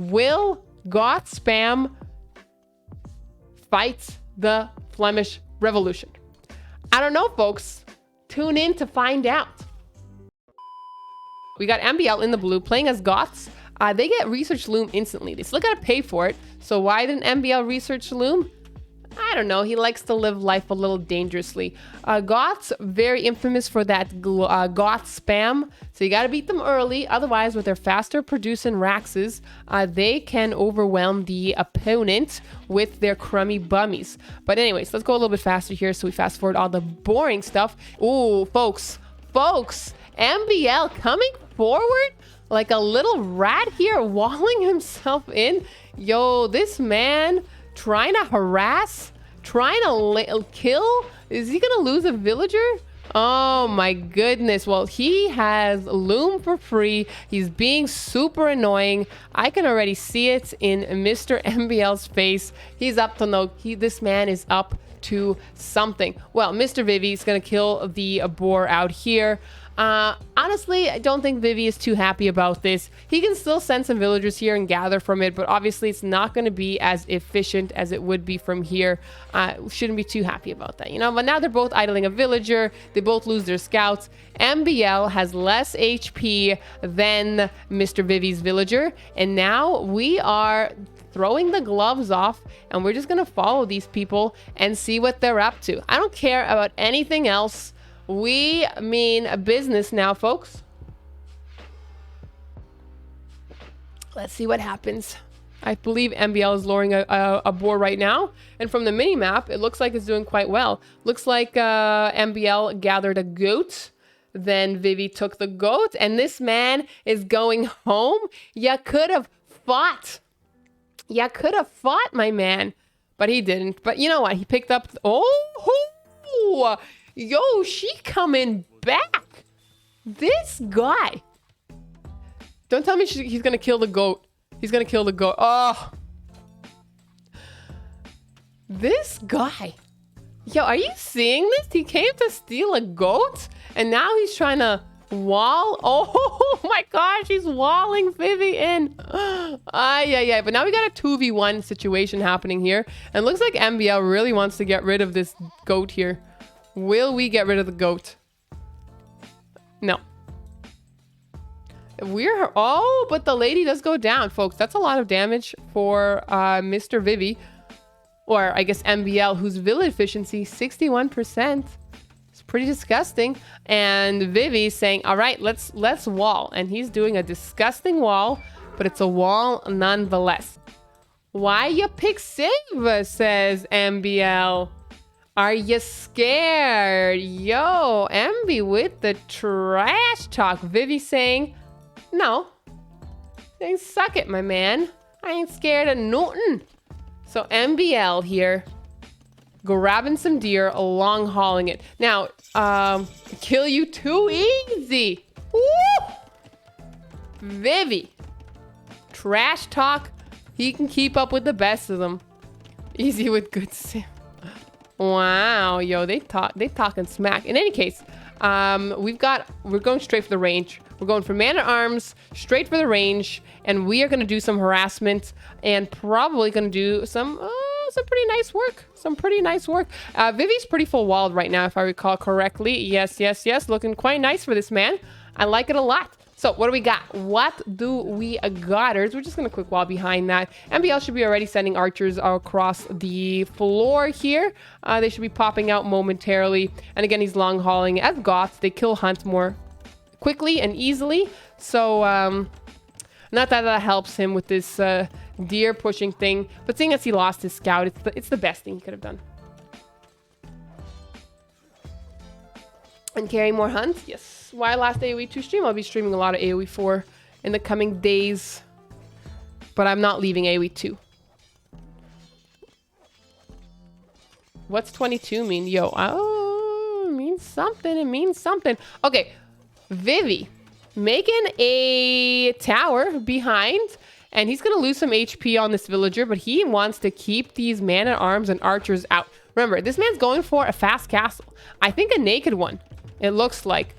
Will Goth spam fight the Flemish Revolution? I don't know, folks. Tune in to find out. We got MBL in the blue playing as Goths. They get Research Loom instantly. They still got to pay for it. So why didn't MBL Research Loom? I don't know. He likes to live life a little dangerously. Goths, very infamous for that Goth spam. So you got to beat them early. Otherwise, with their faster producing Raxes, they can overwhelm the opponent with their crummy bummies. But anyways, let's go a little bit faster here. So we fast forward all the boring stuff. Ooh, folks, MBL coming forward like a little rat here, walling himself in. Yo, this man trying to harass, trying to kill. Is he gonna lose a villager? Oh my goodness. Well, he has Loom for free. He's being super annoying. I can already see it in Mr. MBL's face. He's up to no, this man is up to something. Well, Mr. Vivi is gonna kill the boar out here. Honestly, I don't think Vivi is too happy about this. He can still send some villagers here and gather from it, but obviously it's not going to be as efficient as it would be from here. Shouldn't be too happy about that, you know? But now they're both idling a villager. They both lose their scouts. MBL has less HP than Mr. Vivi's villager. And now we are throwing the gloves off and we're just going to follow these people and see what they're up to. I don't care about anything else. We mean business now, folks. Let's see what happens. I believe MBL is luring a boar right now. And from the mini map, it looks like it's doing quite well. Looks like MBL gathered a goat. Then Vivi took the goat. And this man is going home. You could have fought. You could have fought, my man. But he didn't. But you know what? He picked up... Oh! Yo, she coming back. This guy. Don't tell me he's going to kill the goat. He's going to kill the goat. Oh. This guy. Yo, are you seeing this? He came to steal a goat. And now he's trying to wall. Oh my gosh. He's walling Vivi in. Ay. But now we got a 2v1 situation happening here. And it looks like MBL really wants to get rid of this goat here. Will we get rid of the goat? No. Oh, but the lady does go down, folks. That's a lot of damage for Mr. Vivi. Or I guess MBL, whose village efficiency, 61%. It's pretty disgusting. And Vivi saying, all right, let's wall. And he's doing a disgusting wall, but it's a wall nonetheless. Why you pick save, says MBL. Are you scared? Yo, MB with the trash talk. Vivi saying, no. Saying, suck it, my man. I ain't scared of nothing. So MBL here, grabbing some deer, long hauling it. Now, kill you too easy. Woo! Vivi. Trash talk. He can keep up with the best of them. Easy with good sim. Wow, yo, they talking smack. In any case, we're going straight for the range. We're going from man-at-arms straight for the range, and we are going to do some harassment and probably going to do some pretty nice work. Vivi's pretty full walled right now, if I recall correctly. Yes. Looking quite nice for this man. I like it a lot. So what do we got? What do we got? We're just going to quick wall behind that. MBL should be already sending archers across the floor here. They should be popping out momentarily. And again, he's long hauling. As Goths, they kill hunt more quickly and easily. So not that that helps him with this deer pushing thing. But seeing as he lost his scout, it's the best thing he could have done. And carry more hunts? Yes. Why last AoE 2 stream? I'll be streaming a lot of AoE 4 in the coming days. But I'm not leaving AoE 2. What's 22 mean? Yo, oh, it means something. It means something. Okay. Vivi making a tower behind. And he's going to lose some HP on this villager. But he wants to keep these man-at-arms and archers out. Remember, this man's going for a fast castle. I think a naked one. It looks like.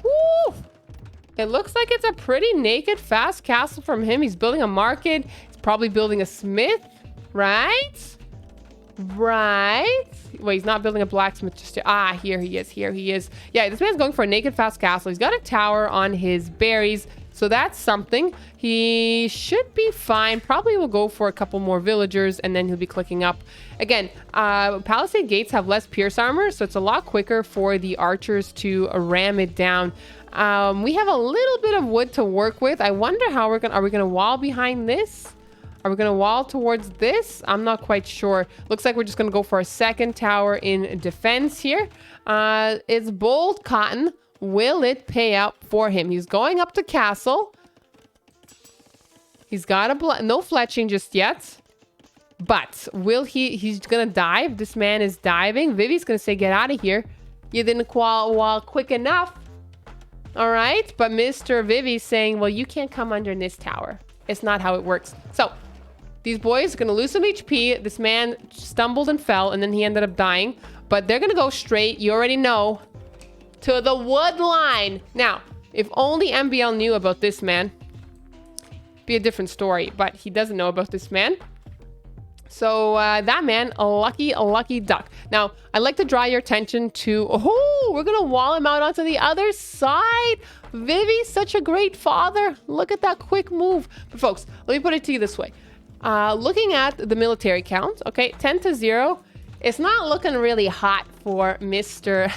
Woo! It looks like it's a pretty naked, fast castle from him. He's building a market. He's probably building a smith, right? Right. Wait, he's not building a blacksmith just yet. Ah, here he is. Here he is. Yeah, this man's going for a naked, fast castle. He's got a tower on his berries. So that's something. He should be fine. Probably will go for a couple more villagers and then he'll be clicking up. Again, palisade gates have less pierce armor, so it's a lot quicker for the archers to ram it down. We have a little bit of wood to work with. I wonder how are we gonna wall behind this? Are we gonna wall towards this? I'm not quite sure. Looks like we're just gonna go for a second tower in defense here. It's bold cotton. Will it pay out for him? He's going up to castle. He's got no fletching just yet. But will he's gonna dive. This man is diving. Vivi's gonna say, get out of here. You didn't wall quick enough. All right. But Mr. Vivi's saying, well, you can't come under this tower. It's not how it works. So these boys are gonna lose some HP. This man stumbled and fell and then he ended up dying. But they're gonna go straight. You already know. To the wood line. Now, if only MBL knew about this man, be a different story, but he doesn't know about this man. So that man, a lucky duck. Now, I'd like to draw your attention to, oh, we're gonna wall him out onto the other side. Vivi's such a great father. Look at that quick move. But folks, let me put it to you this way. Looking at the military count, okay, 10-0. It's not looking really hot for Mr.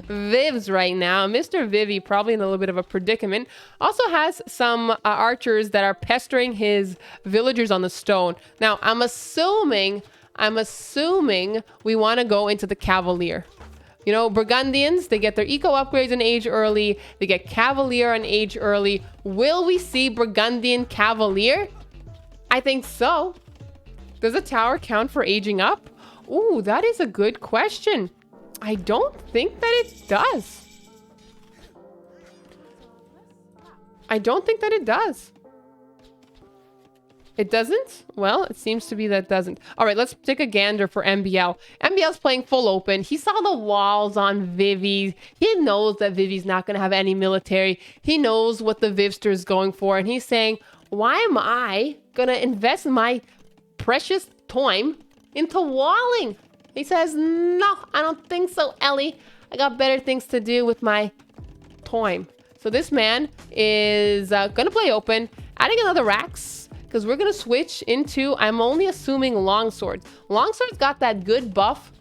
Vivs right now. Mr. Vivi probably in a little bit of a predicament. Also has some archers that are pestering his villagers on the stone. Now, I'm assuming we want to go into the Cavalier. You know, Burgundians, they get their eco upgrades in age early. They get Cavalier on age early. Will we see Burgundian Cavalier? I think so. Does a tower count for aging up? Ooh, that is a good question. I don't think that it does. I don't think that it does. It doesn't? Well, it seems to be that it doesn't. All right, let's take a gander for MBL. MBL's playing full open. He saw the walls on Vivi. He knows that Vivi's not going to have any military. He knows what the Vivster is going for. And he's saying, why am I going to invest my precious time into walling? He says, no, I don't think so, Ellie. I got better things to do with my time. So this man is going to play open, adding another racks, because we're going to switch into, I'm only assuming longswords. Longswords got that good buff,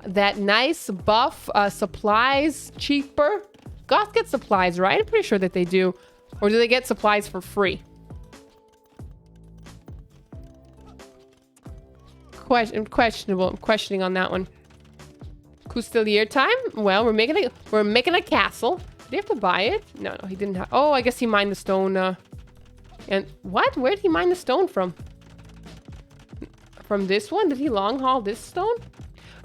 that nice buff, supplies cheaper. Goth gets supplies, right? I'm pretty sure that they do. Or do they get supplies for free? Questionable. I'm questioning on that one. Coustelier time. Well, we're making a castle. Did he have to buy it? No, he didn't have. Oh, I guess he mined the stone. And what? Where did he mine the stone from? From this one? Did he long haul this stone?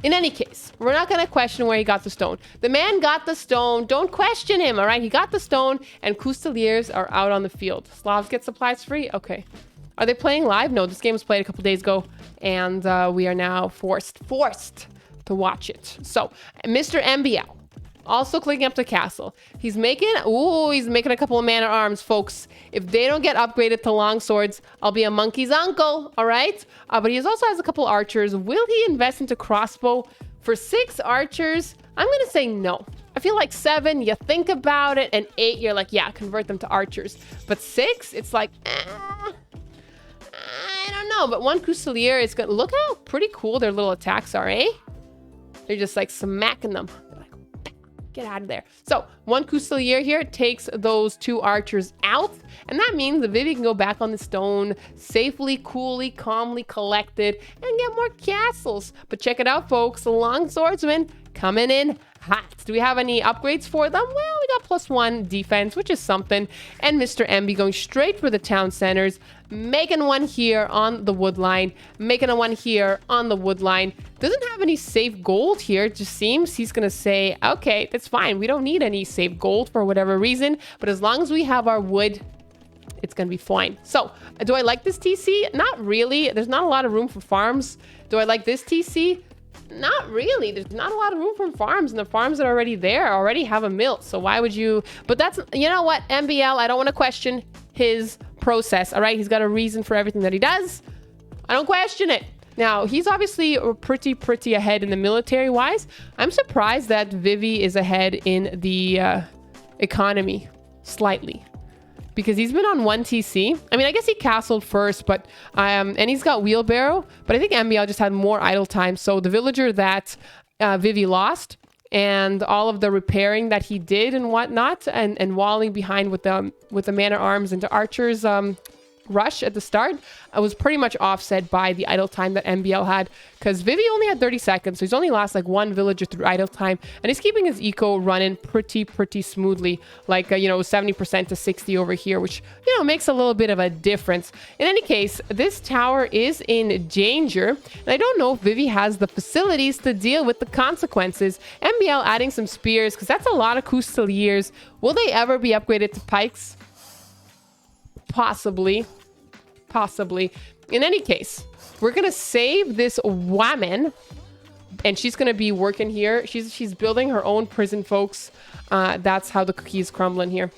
In any case, we're not going to question where he got the stone. The man got the stone. Don't question him, all right? He got the stone, and Cousteliers are out on the field. Slavs get supplies free? Okay. Are they playing live? No, this game was played a couple days ago, and we are now forced to watch it. So, Mr. MBL, also clicking up to castle. He's making a couple of man-at-arms, folks. If they don't get upgraded to longswords, I'll be a monkey's uncle, all right? But he also has a couple archers. Will he invest into crossbow? For 6 archers, I'm going to say no. I feel like 7, you think about it, and 8, you're like, yeah, convert them to archers. But 6, it's like, I don't know, but one Coustelier is gonna look how pretty cool their little attacks are, eh? They're just like smacking them. They're like, get out of there. So one Coustelier here takes those 2 archers out, and that means the Vivi can go back on the stone safely, coolly, calmly collected, and get more castles. But check it out, folks. The longswordsmen coming in hot. Do we have any upgrades for them? Well, we got +1 defense, which is something. And Mr. MB going straight for the town centers, making one here on the wood line, making a one here on the wood line. Doesn't have any safe gold here. It just seems he's going to say, okay, that's fine. We don't need any safe gold for whatever reason. But as long as we have our wood, it's going to be fine. So, do I like this TC? Not really. There's not a lot of room for farms. Do I like this TC? Not really. There's not a lot of room for farms, and the farms that are already there already have a mill. So why would you? But that's, you know what, MBL, I don't want to question his process. All right, he's got a reason for everything that he does. I don't question it. Now, he's obviously pretty ahead in the military wise. I'm surprised that Vivi is ahead in the economy slightly, because he's been on 1 TC. I mean, I guess he castled first, but and he's got wheelbarrow, but I think MBL just had more idle time. So the villager that Vivi lost, and all of the repairing that he did and whatnot, and walling behind with the man-at-arms into archers rush at the start, was pretty much offset by the idle time that MBL had, because Vivi only had 30 seconds, so he's only lost like one villager through idle time, and he's keeping his eco running pretty smoothly, like 70% to 60 over here, which makes a little bit of a difference. In any case, this tower is in danger, and I don't know if Vivi has the facilities to deal with the consequences. MBL adding some spears, because that's a lot of Custeliers. Will they ever be upgraded to pikes? Possibly. In any case, we're gonna save this woman, and she's gonna be working here. She's building her own prison, folks. That's how the cookie is crumbling here.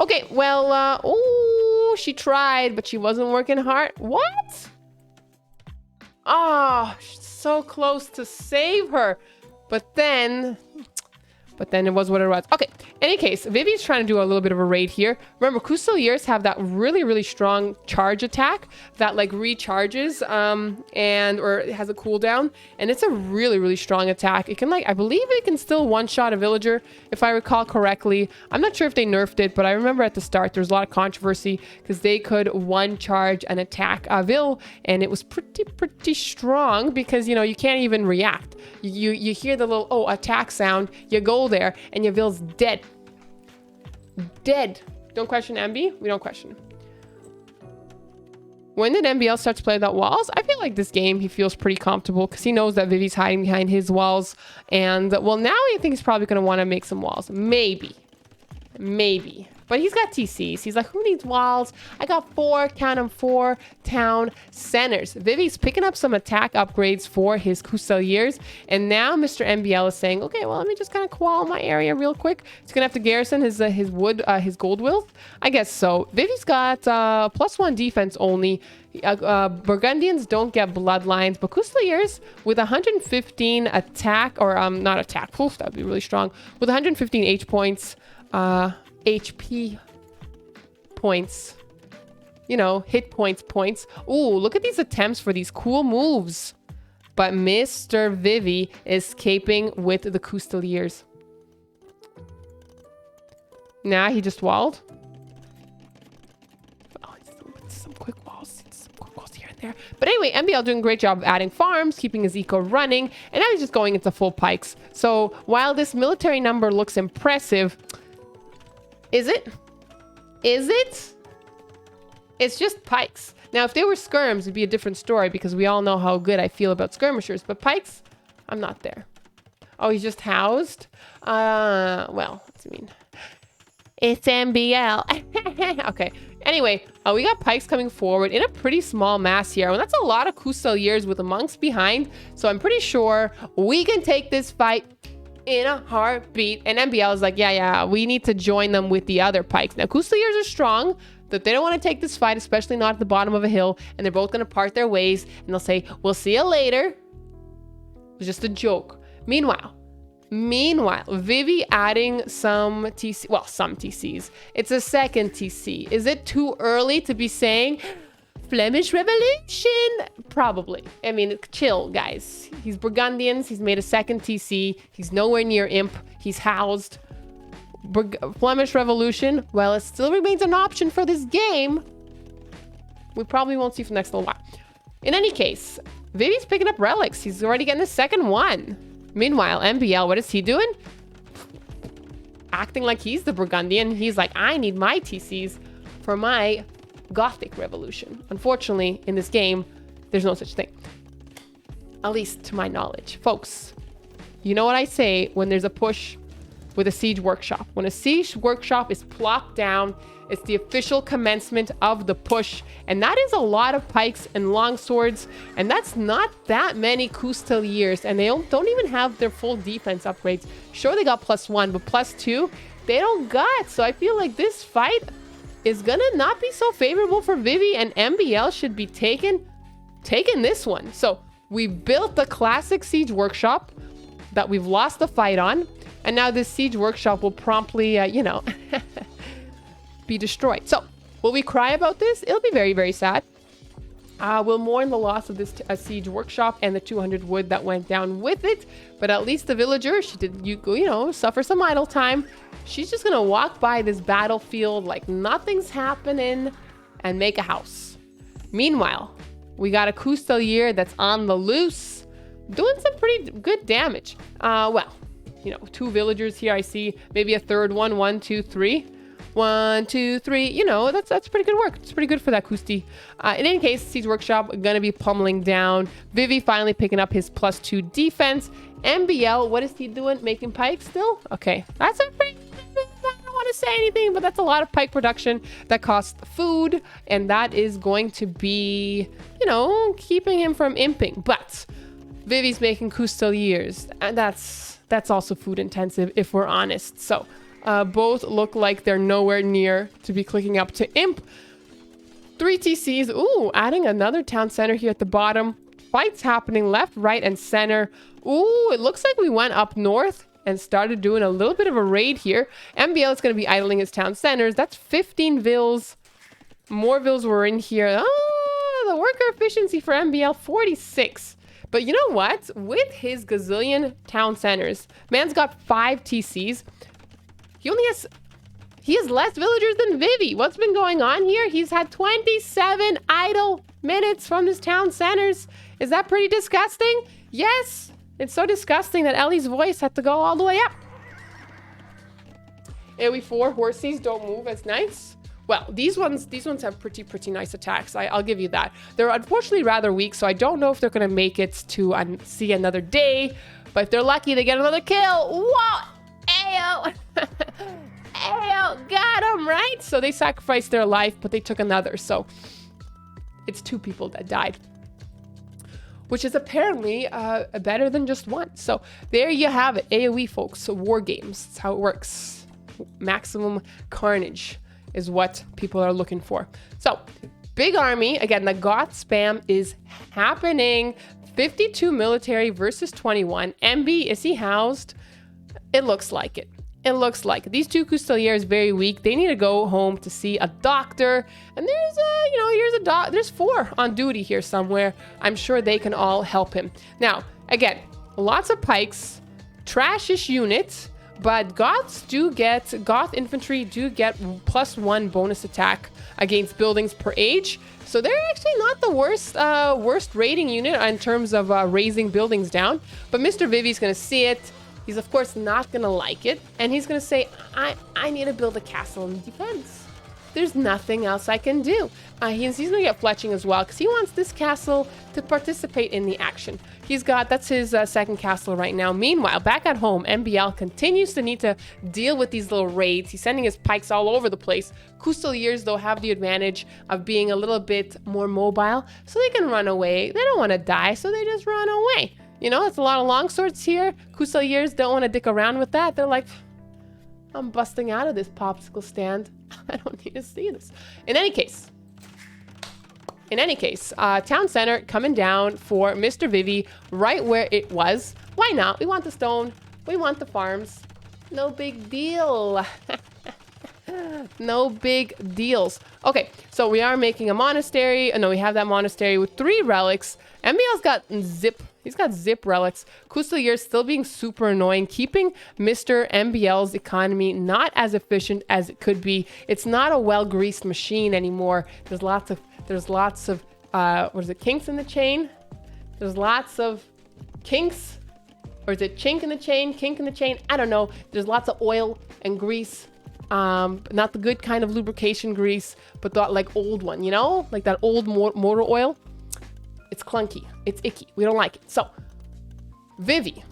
Okay, well, oh, she tried, but she wasn't working hard. What? Oh, so close to save her, but then it was what it was. Okay, in any case, Vivi's trying to do a little bit of a raid here. Remember, Custeliers have that really strong charge attack that like recharges or it has a cooldown, and it's a really strong attack. It can, like, I believe it can still one-shot a villager, if I recall correctly. I'm not sure if they nerfed it, but I remember at the start there was a lot of controversy because they could one-charge and attack a vill, and it was pretty strong because you can't even react. You hear the little attack sound, you go there, and your vill's dead. Don't question MB. We don't question him. When did MBL start to play without walls? I feel like this game he feels pretty comfortable because he knows that Vivi's hiding behind his walls, and well, now I think he's probably going to want to make some walls. Maybe, but he's got TCs. He's like, who needs walls? I got 4, count them, 4 town centers. Vivi's picking up some attack upgrades for his Custeliers, and now Mr. MBL is saying, okay, well, let me just kind of qual my area real quick. He's gonna have to garrison his gold wealth, I guess so. Vivi's got +1 defense only. Burgundians don't get bloodlines, but Custeliers with 115 attack, or not attack, poof, that would be really strong, with 115 H points, HP points, hit points. Ooh, look at these attempts for these cool moves. But Mr. Vivi is escaping with the Custeliers. Nah, he just walled. Oh, some quick walls here and there. But anyway, MBL doing a great job of adding farms, keeping his eco running, and now he's just going into full pikes. So while this military number looks impressive, is it? It's just pikes. Now, if they were skirms, it'd be a different story because we all know how good I feel about skirmishers. But pikes, I'm not there. Oh, he's just housed? Well, what's it mean? It's MBL. Okay. Anyway, we got pikes coming forward in a pretty small mass here. And that's a lot of Custeliers with the monks behind. So I'm pretty sure we can take this fight in a heartbeat. And MBL is like, yeah, we need to join them with the other pikes. Now, Custeliers are strong, that they don't want to take this fight, especially not at the bottom of a hill, and they're both going to part their ways, and they'll say, we'll see you later. It was just a joke. Meanwhile, Vivi adding some TC, well, some TCs. It's a second TC. Is it too early to be saying Flemish Revolution? Probably. I mean, chill, guys. He's Burgundians. He's made a second TC. He's nowhere near Imp. He's housed. Flemish Revolution, well, it still remains an option for this game. We probably won't see for the next little while. In any case, Vivi's picking up relics. He's already getting the second one. Meanwhile, MBL, what is he doing? Acting like he's the Burgundian. He's like, I need my TCs for my Gothic revolution. Unfortunately, in this game, there's no such thing. At least to my knowledge. Folks, you know what I say when there's a push with a siege workshop. When a siege workshop is plopped down, it's the official commencement of the push. And that is a lot of pikes and longswords. And that's not that many Custeliers. And they don't even have their full defense upgrades. Sure, they got +1, but +2, they don't got. So I feel like this fight is gonna not be so favorable for Vivi, and MBL should be taking this one. So we built the classic siege workshop that we've lost the fight on, and now this siege workshop will promptly, be destroyed. So will we cry about this? It'll be very, very sad. We'll mourn the loss of this siege workshop and the 200 wood that went down with it, but at least the villager, she did, suffer some idle time. She's just gonna walk by this battlefield like nothing's happening and make a house. Meanwhile, we got a Custelier that's on the loose, doing some pretty good damage. Well, 2 villagers here. I see maybe a third one. 1, 2, 3. 1, 2, 3. That's pretty good work. It's pretty good for that Kusti. In any case, Siege Workshop gonna be pummeling down. Vivi finally picking up his +2 defense. MBL, what is he doing? Making pikes still? Okay, that's a pretty... I don't want to say anything, but that's a lot of pike production that costs food, and that is going to be, keeping him from imping. But Vivi's making Custeliers, and that's also food intensive if we're honest. So both look like they're nowhere near to be clicking up to imp. 3 TCs. Ooh, adding another town center here at the bottom. Fights happening left, right, and center. Ooh, it looks like we went up north and started doing a little bit of a raid here. MBL is going to be idling his town centers. That's 15 vills. More vills were in here. The worker efficiency for MBL, 46. But you know what? With his gazillion town centers, man's got 5 TCs. He has less villagers than Vivi. What's been going on here? He's had 27 idle minutes from his town centers. Is that pretty disgusting? Yes. It's so disgusting that Ellie's voice had to go all the way up. AoE 4 horsies don't move as nice. Well, these ones have pretty nice attacks. I'll give you that. They're unfortunately rather weak, so I don't know if they're going to make it to see another day. But if they're lucky, they get another kill. Whoa! Ayo! Ayo! Got him, right? So they sacrificed their life, but they took another. So it's 2 people that died, which is apparently better than just 1. So there you have it. AoE, folks. So war games. That's how it works. Maximum carnage is what people are looking for. So big army. Again, the Goth spam is happening. 52 military versus 21. MB, is he housed? It looks like it. It looks like it. These 2 Custeliers very weak. They need to go home to see a doctor. And there's 4 on duty here somewhere. I'm sure they can all help him. Now, again, lots of pikes, trashish units, but Goth infantry do get +1 bonus attack against buildings per age. So they're actually not the worst raiding unit in terms of raising buildings down. But Mr. Vivi's going to see it. He's, of course, not going to like it. And he's going to say, I need to build a castle in defense. There's nothing else I can do. He's going to get fletching as well because he wants this castle to participate in the action. That's his second castle right now. Meanwhile, back at home, MBL continues to need to deal with these little raids. He's sending his pikes all over the place. Custeliers, though, have the advantage of being a little bit more mobile, so they can run away. They don't want to die, so they just run away. It's a lot of longswords here. Custeliers don't want to dick around with that. They're like, I'm busting out of this popsicle stand. I don't need to see this. In any case, town center coming down for Mr. Vivi right where it was. Why not? We want the stone. We want the farms. No big deal. No big deals. Okay, so we are making a monastery. No, we have that monastery with 3 relics. MBL's got zip. He's got zip relics. Custelier still being super annoying, keeping Mr. MBL's economy not as efficient as it could be. It's not a well-greased machine anymore. There's lots of what is it, kinks in the chain? There's lots of kinks, or is it chink in the chain, kink in the chain? I don't know. There's lots of oil and grease. Not the good kind of lubrication grease, but that like old one, like that old motor oil. It's clunky. It's icky. We don't like it. So, Vivi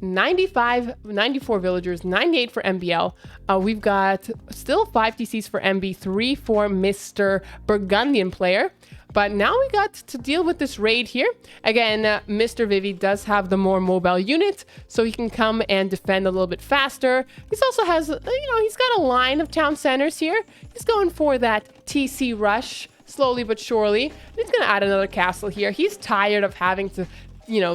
94 villagers, 98 for MBL. We've got still 5 TCs for MB, 3 for Mr. Burgundian player. But now we got to deal with this raid here. Again, Mr. Vivi does have the more mobile unit, so he can come and defend a little bit faster. He also has, he's got a line of town centers here. He's going for that TC rush, slowly but surely. He's going to add another castle here. He's tired of having to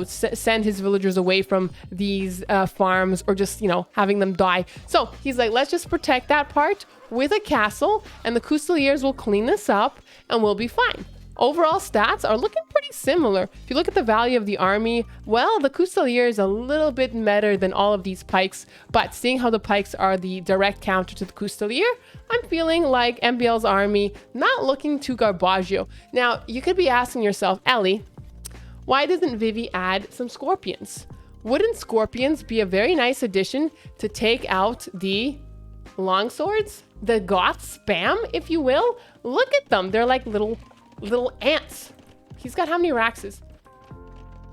send his villagers away from these farms, or just, having them die. So he's like, let's just protect that part with a castle, and the Cousteliers will clean this up and we'll be fine. Overall stats are looking pretty similar. If you look at the value of the army, well, the Coustelier is a little bit better than all of these pikes, but seeing how the pikes are the direct counter to the Coustelier, I'm feeling like MBL's army not looking too garbaggio. Now, you could be asking yourself, Ellie, why doesn't Vivi add some scorpions? Wouldn't scorpions be a very nice addition to take out the longswords? The Goth spam, if you will? Look at them. They're like little ants. He's got how many Raxes?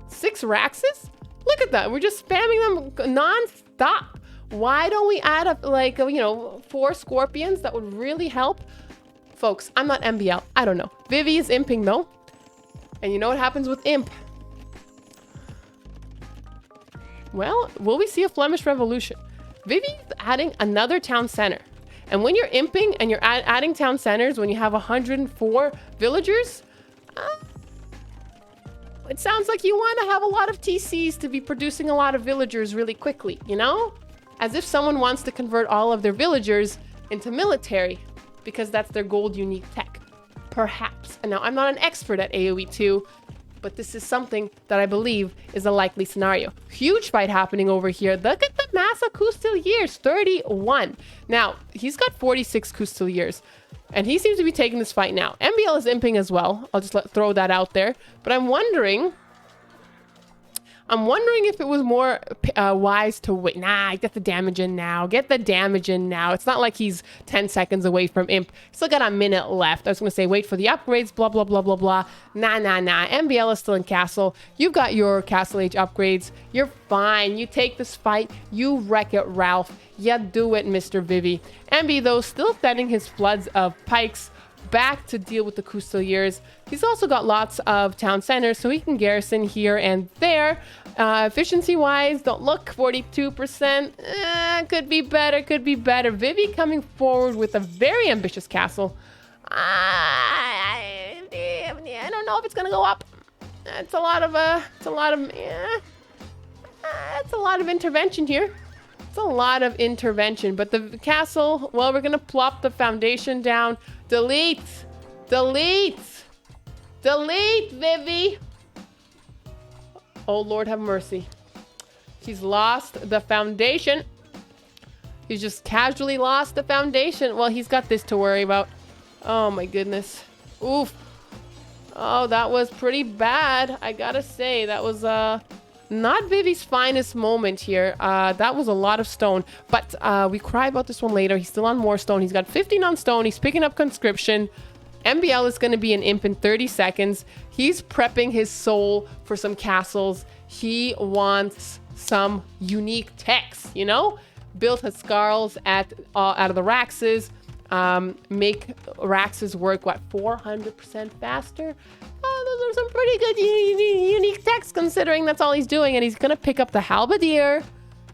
6 Raxes? Look at that. We're just spamming them non-stop. Why don't we add up 4 scorpions? That would really help. Folks, I'm not MBL. I don't know. Vivi is imping though. And you know what happens with imp? Well, will we see a Flemish revolution? Vivi's adding another town center. And when you're imping and you're adding town centers, when you have 104 villagers, it sounds like you want to have a lot of TCs to be producing a lot of villagers really quickly, As if someone wants to convert all of their villagers into military, because that's their gold unique tech. Perhaps. And now, I'm not an expert at AoE 2, but this is something that I believe is a likely scenario. Huge fight happening over here. Look at the mass of Cousteliers, 31. Now, he's got 46 Cousteliers, and he seems to be taking this fight now. MBL is imping as well. I'll just throw that out there. But I'm wondering if it was more wise to wait. Nah, get the damage in now. Get the damage in now. It's not like he's 10 seconds away from imp. Still got a minute left. I was going to say, wait for the upgrades, blah, blah, blah, blah, blah. Nah. MBL is still in castle. You've got your castle age upgrades. You're fine. You take this fight. You wreck it, Ralph. You do it, Mr. Vivi. MB, though, still sending his floods of pikes back to deal with the Cousteliers. He's also got lots of town centers, so he can garrison here and there. Efficiency wise, don't look, 42%. Could be better. Vivi coming forward with a very ambitious castle. I don't know if it's gonna go up. It's a lot of intervention here. It's a lot of intervention, but the castle, well, we're gonna plop the foundation down. Delete, Vivi. Oh, Lord have mercy. He's lost the foundation. He's just casually lost the foundation. Well, he's got this to worry about. Oh, my goodness. Oof. Oh, that was pretty bad. I gotta say, that was not Vivi's finest moment here. That was a lot of stone, but we cry about this one later. He's still on more stone. He's got 15 on stone. He's picking up conscription. MBL is going to be an imp in 30 seconds. He's prepping his soul for some castles. He wants some unique techs, Build his scarls out of the Raxes. Make Raxes work, 400% faster? Those are some pretty good unique techs, considering that's all he's doing. And he's going to pick up the halberdier.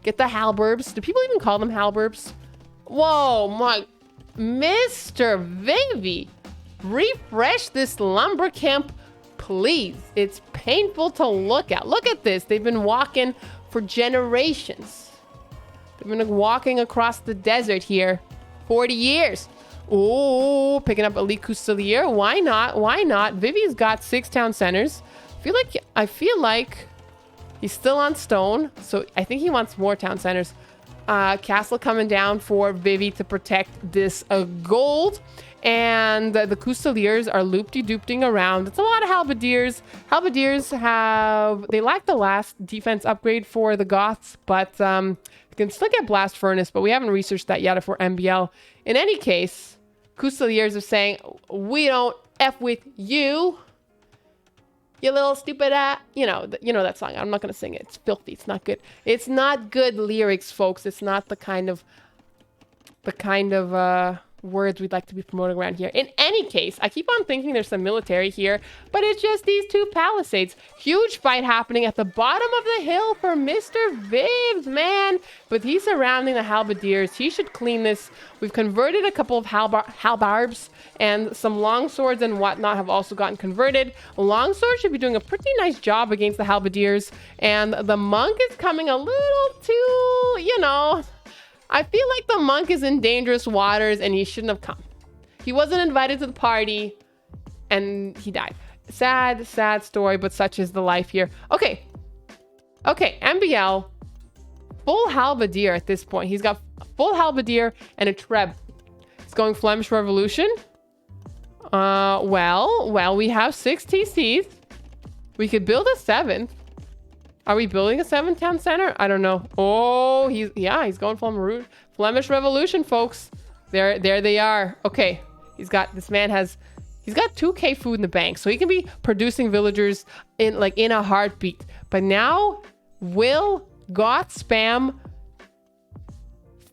Get the halberbs. Do people even call them halberbs? Whoa, my... Mr. Vivi, refresh this lumber camp, please. It's painful to look at. Look at this. They've been walking for generations. They've been walking across the desert here. 40 years. Oh, picking up Elite Coustelier. Why not? Vivi's got 6 town centers. I feel like he's still on stone, so I think he wants more town centers. Castle coming down for Vivi to protect this gold. And the Cousteliers are loop-de-dooping around. It's a lot of halberdiers. Halberdiers they lack the last defense upgrade for the Goths, but you can still get Blast Furnace, but we haven't researched that yet for MBL. In any case, Cousteliers are saying, we don't F with you. You little stupid, you know that song. I'm not gonna sing it. It's filthy. It's not good. It's not good lyrics, folks. It's not the kind of words we'd like to be promoting around here. In any case, I keep on thinking there's some military here, but it's just these two palisades. Huge fight happening at the bottom of the hill for Mr. Vivs, man. But he's surrounding the halberdiers. He should clean this. We've converted a couple of halbarbs, and some longswords and whatnot have also gotten converted. Longsword should be doing a pretty nice job against the halberdiers, and the monk is coming a little too, I feel like the monk is in dangerous waters and he shouldn't have come. He wasn't invited to the party and he died. Sad, sad story, but such is the life here. Okay, MBL, full halberdier at this point. He's got full halberdier and a treb. He's going Flemish Revolution. Well, we have 6 TCs. We could build a 7th. Are we building a 7th town center? I don't know. Oh, he's going Flemish Revolution, folks. There they are. Okay, he's got 2K food in the bank, so he can be producing villagers in a heartbeat. But now, will Goth spam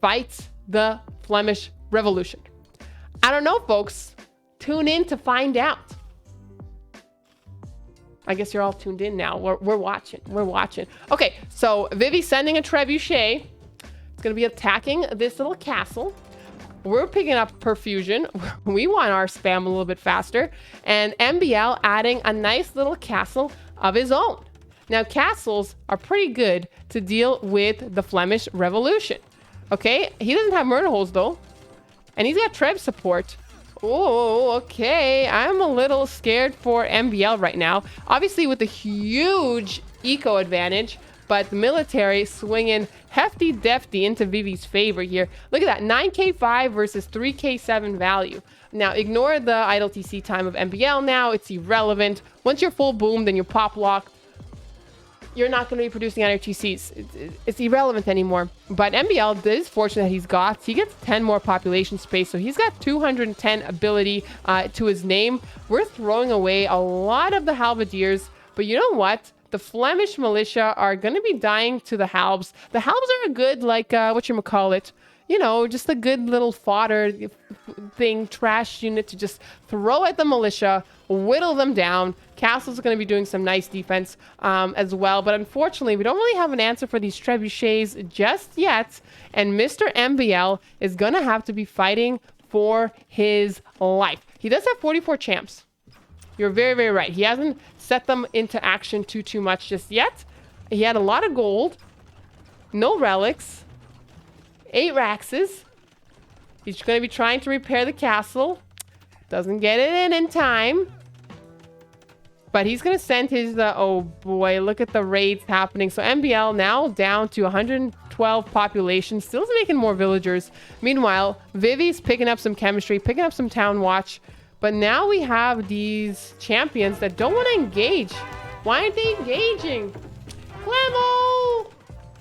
fight the Flemish Revolution? I don't know, folks. Tune in to find out. I guess you're all tuned in now. We're watching. Okay, so Vivi sending a trebuchet. It's going to be attacking this little castle. We're picking up perfusion. We want our spam a little bit faster. And MBL adding a nice little castle of his own. Now, castles are pretty good to deal with the Flemish Revolution. Okay, he doesn't have murder holes, though. And he's got treb support. Oh, okay. I'm a little scared for MBL right now. Obviously, with a huge eco advantage, but the military swinging hefty defty into Vivi's favor here. Look at that, 9K5 versus 3K7 value. Now, ignore the idle TC time of MBL now. It's irrelevant. Once you're full boom, then you pop lock. You're not going to be producing on your TCs. It's irrelevant anymore. But MBL is fortunate that he's Goth. He gets 10 more population space, so he's got 210 ability to his name. We're throwing away a lot of the halberdiers, but you know what? The Flemish militia are going to be dying to the halbs. The halbs are a good, whatchamacallit, just a good little fodder thing, trash unit to just throw at the militia, whittle them down. Castle's going to be doing some nice defense as well. But unfortunately, we don't really have an answer for these trebuchets just yet. And Mr. MBL is going to have to be fighting for his life. He does have 44 champs. You're very, very right. He hasn't set them into action too much just yet. He had a lot of gold. No relics. 8 Raxes. He's going to be trying to repair the castle. Doesn't get it in time. But he's going to send his... oh boy, look at the raids happening. So MBL now down to 112 population. Still making more villagers. Meanwhile, Vivi's picking up some chemistry, picking up some town watch. But now we have these champions that don't want to engage. Why aren't they engaging? Clemo!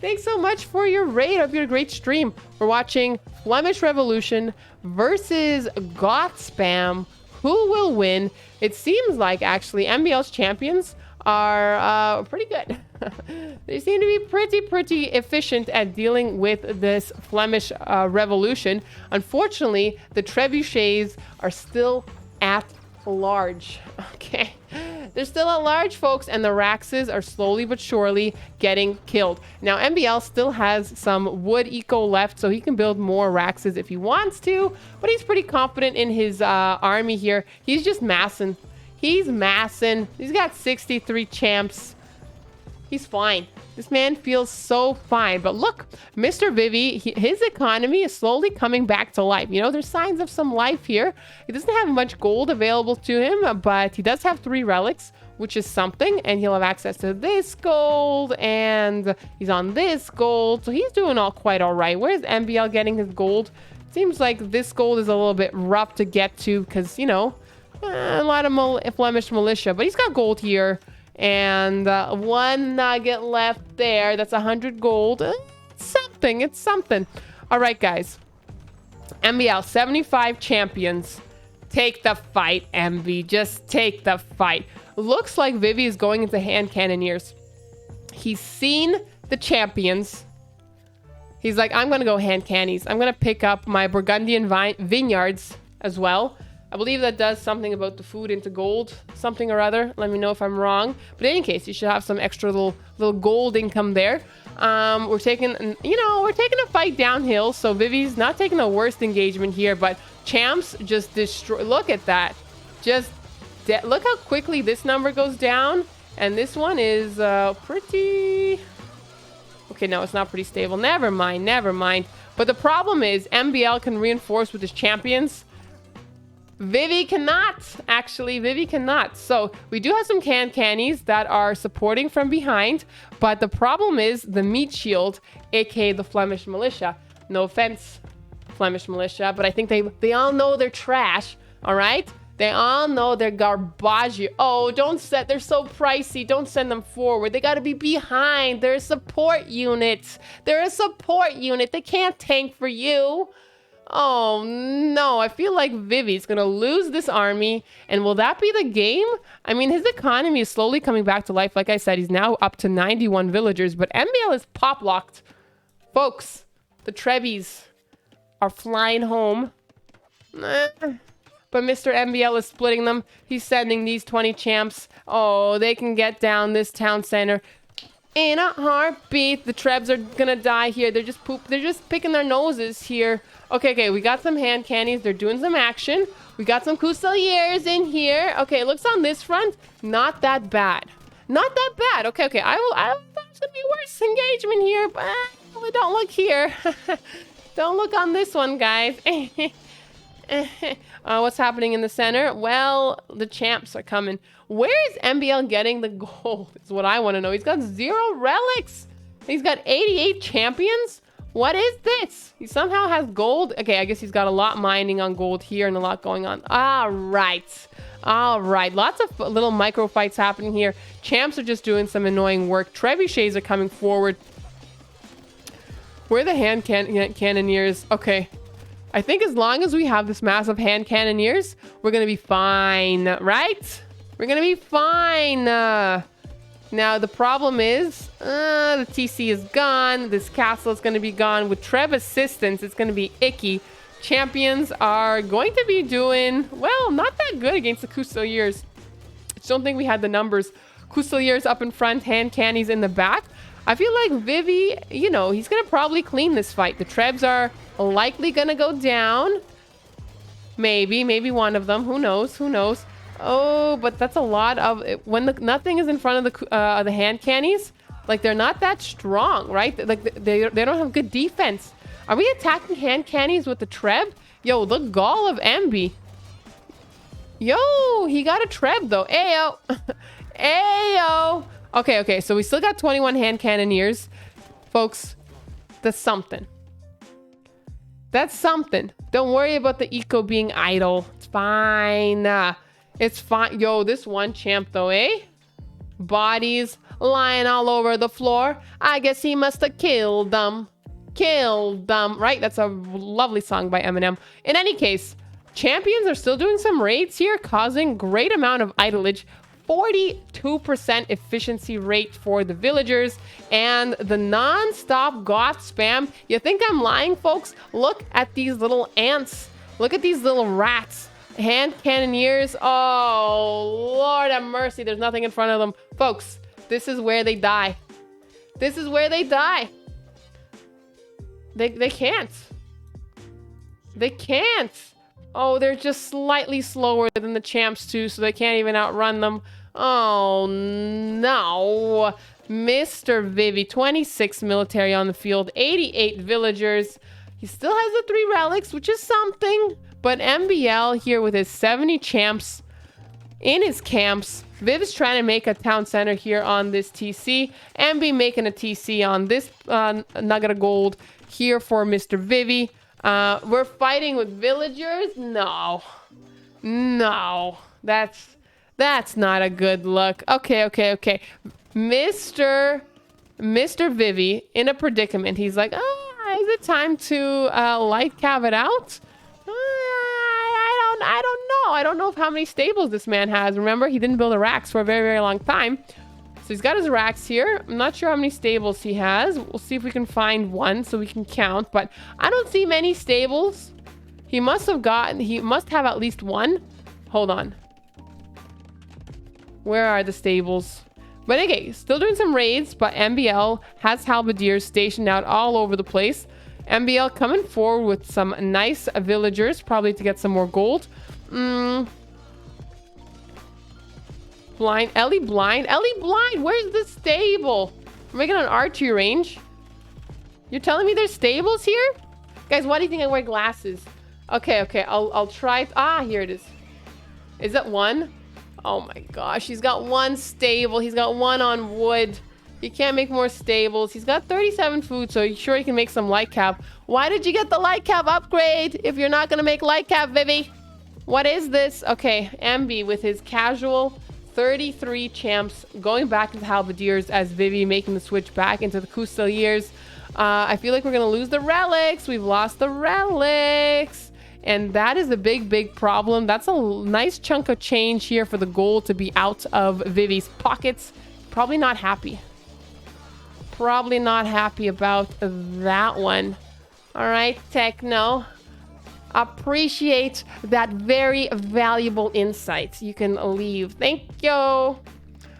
Thanks so much for your raid. I hope you had a great stream. We're watching Flemish Revolution versus Goth Spam. Who will win? It seems like, actually, MBL's champions are pretty good. They seem to be pretty efficient at dealing with this Flemish Revolution. Unfortunately, the trebuchets are still at large. Okay. They're still at large, folks, and the Raxes are slowly but surely getting killed. Now, MBL still has some wood eco left, so he can build more Raxes if he wants to, but he's pretty confident in his army here. He's just massing. He's massing. He's got 63 champs. He's fine. This man feels so fine. But look, Mr. Vivi, his economy is slowly coming back to life. There's signs of some life here. He doesn't have much gold available to him, but he does have 3 relics, which is something. And he'll have access to this gold, and he's on this gold. So he's doing quite all right. Where's MBL getting his gold? Seems like this gold is a little bit rough to get to because, a lot of Flemish militia. But he's got gold here. And 1 nugget left there. That's 100 gold. It's something. All right, guys. MBL, 75 champions Take the fight, MB. Just take the fight. Looks like Vivi is going into hand cannoneers. He's seen the champions. He's like, I'm going to go hand cannies. I'm going to pick up my Burgundian vineyards as well. I believe that does something about the food into gold, something or other. Let me know if I'm wrong. But in any case, you should have some extra little gold income there. We're taking a fight downhill. So Vivi's not taking the worst engagement here, but champs just destroy. Look at that. Look how quickly this number goes down. And this one is pretty... Okay, no, it's not pretty stable. Never mind. But the problem is MBL can reinforce with his champions. Vivi cannot. Actually, Vivi cannot. So we do have some cannies that are supporting from behind. But the problem is the meat shield, aka the Flemish militia. No offense, Flemish militia, but I think they all know they're trash. All right? They all know they're garbage. Oh, they're so pricey. Don't send them forward. They got to be behind. They're a support unit. They can't tank for you. Oh, no. I feel like Vivi's going to lose this army. And will that be the game? I mean, his economy is slowly coming back to life. Like I said, he's now up to 91 villagers. But MBL is pop-locked. Folks, the Trebbies are flying home. But Mr. MBL is splitting them. He's sending these 20 champs. Oh, they can get down this town center in a heartbeat. The Trebs are gonna die here. They're just picking their noses here. Okay, we got some hand cannies. They're doing some action. We got some Couseliers in here. Okay, it looks on this front, not that bad. Okay, I thought it was gonna be worse engagement here, but don't look here. Don't look on this one, guys. What's happening in the center? Well, the champs are coming. Where is MBL getting the gold? Is what I want to know. He's got 0 relics. He's got 88 champions. What is this? He somehow has gold. Okay, I guess he's got a lot mining on gold here and a lot going on. All right. Lots of little micro fights happening here. Champs are just doing some annoying work. Trebuchets are coming forward. Where are the hand cannoneers? Okay. I think as long as we have this massive hand cannoneers, we're going to be fine, right? We're going to be fine. Now, the problem is the TC is gone. This castle is going to be gone. With Treb assistance, it's going to be icky. Champions are going to be doing, well, not that good against the Couseliers. I don't think we had the numbers. Couseliers up in front, hand cannies in the back. I feel like Vivi, he's going to probably clean this fight. The Trebs are likely going to go down. Maybe one of them. Who knows? Oh, but that's a lot of... When nothing is in front of the hand cannies, like, they're not that strong, right? Like, they don't have good defense. Are we attacking hand cannies with the Treb? Yo, the gall of Emby. Yo, he got a Treb, though. Ayo. Ayo. Okay, so we still got 21 hand cannoneers. Folks, that's something. Don't worry about the eco being idle. It's fine. It's fine. Yo, this one champ, though, eh? Bodies lying all over the floor. I guess he must have killed them. Right? That's a lovely song by Eminem. In any case, champions are still doing some raids here, causing great amount of idlage. 42% efficiency rate for the villagers and the non-stop goth spam. You think I'm lying, folks? Look at these little ants. Look at these little rats. Hand cannoneers. Oh, Lord have mercy. There's nothing in front of them. Folks, this is where they die. They can't. Oh, they're just slightly slower than the champs too, so they can't even outrun them. Oh, no. Mr. Vivi, 26 military on the field, 88 villagers. He still has the 3 relics, which is something. But MBL here with his 70 champs in his camps. Viv is trying to make a town center here on this TC. MB making a TC on this nugget of gold here for Mr. Vivi. We're fighting with villagers? No, that's not a good look. Okay. Mr. Vivi in a predicament. He's like, is it time to light cav it out? I don't Oh, I don't know how many stables this man has. Remember, he didn't build a racks for a very, very long time. So he's got his racks here. I'm not sure how many stables he has. We'll see if we can find one so we can count. But I don't see many stables. He must have at least one. Hold on. Where are the stables? But okay, still doing some raids. But MBL has halberdiers stationed out all over the place. MBL coming forward with some nice villagers. Probably to get some more gold. Blind. Ellie blind. Ellie blind. Where's the stable? Am I getting an archery range? You're telling me there's stables here? Guys, why do you think I wear glasses? Okay. I'll try. Ah, here it is. Is that one? Oh my gosh. He's got one stable. He's got one on wood. He can't make more stables. He's got 37 food, so you sure he can make some light cap. Why did you get the light cap upgrade if you're not going to make light cap, Vivi? What is this? Okay, MB with his casual 33 champs going back to the halberdiers as Vivi making the switch back into the Custeliers. I feel like we're going to lose the relics. We've lost the relics. And that is a big, big problem. That's a nice chunk of change here for the gold to be out of Vivi's pockets. Probably not happy. Probably not happy about that one. All right, Techno. Appreciate that very valuable insight. You can leave. Thank you. All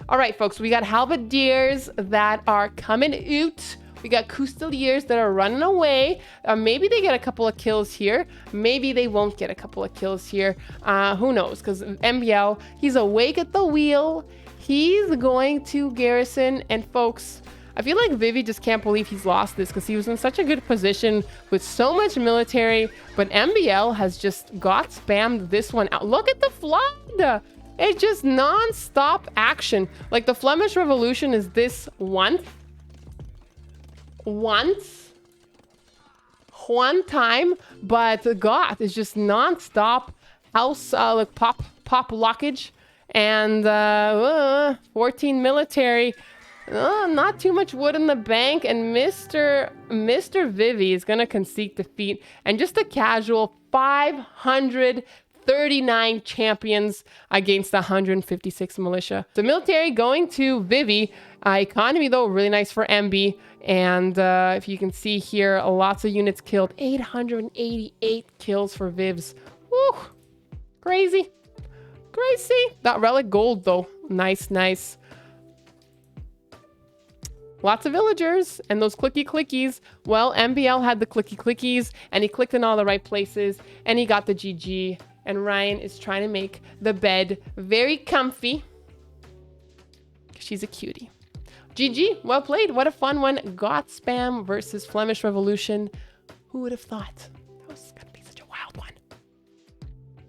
right, folks, we got halberdiers that are coming out. We got Custeliers that are running away. Maybe they get a couple of kills here. Maybe they won't get a couple of kills here. Who knows? Because MBL, he's awake at the wheel. He's going to garrison. And folks, I feel like Vivi just can't believe he's lost this because he was in such a good position with so much military. But MBL has just got spammed this one out. Look at the flood. It's just non-stop action. Like the Flemish Revolution is this one time, but Goth is just non-stop house like pop blockage and 14 military. Not too much wood in the bank, and Mr. Vivi is gonna concede defeat, and just a casual 539 champions against 156 militia. The military going to Vivi. Economy though really nice for MB, and if you can see here, lots of units killed. 888 kills for Vivs. Woo, crazy. That relic gold though, nice. Lots of villagers and those clickies. Well, MBL had the clickies and he clicked in all the right places and he got the GG. And Ryan is trying to make the bed very comfy. She's a cutie. GG, well played. What a fun one. Goth spam versus Flemish Revolution. Who would have thought?